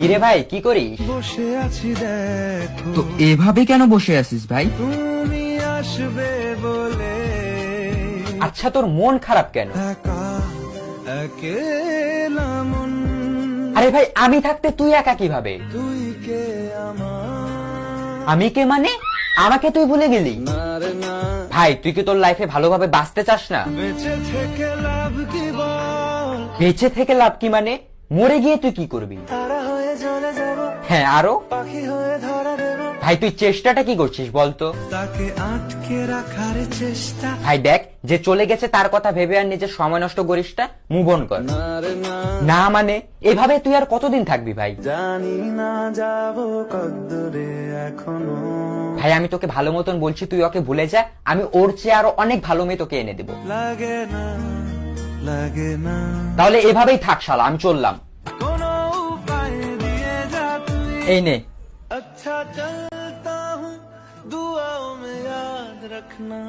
কিরে ভাই, কি করিস? বসে আছি দেখো, তো এভাবে কেন বসে আছিস ভাই? তুমি আসবে বলে আচ্ছা, তোর মন খারাপ কেন? একা একেলা মন, আরে ভাই, আমি থাকতে তুই একা কিভাবে? তুই কে আমার আমি কে মানে? আমাকে তুই ভুলে গেলি? নারে না, ভাই, তুই কি তোর লাইফে ভালোভাবে বাঁচতে চাস না? বেঁচে থেকে লাভ কি বল, বেঁচে থেকে লাভ কি মানে? মরে গিয়ে তুই কি করবি? তারা হয়ে চলে যাব, হ্যাঁ, আরো? পাখি হয়ে ধরা দেব, ভাই, তুই চেষ্টাটা কি করছিস বলতো? তাকে আটকে রাখার চেষ্টা, ভাই দেখ, যে চলে গেছে তার কথা ভেবে আর নিজের সময় নষ্ট করিস না, মুভ অন কর। নারে না, না মানে এভাবে তুই আর কতদিন থাকবি ভাই? জানি না যাব কদ্দুরে এখনো, ভাই, আমি তোকে ভালো মতন বলছি, তুই ওকে ভুলে যা। আমি ওর চেয়ে আরো অনেক ভালো মেয়ে তোকে এনে দেবো। লাগে না লাগে না, তাহলে এভাবেই থাক শালা, আমি চললাম। কোনো উপায় দিয়ে যা তুই, এই নে। अच्छा चलता हूँ दुआओं में याद रखना।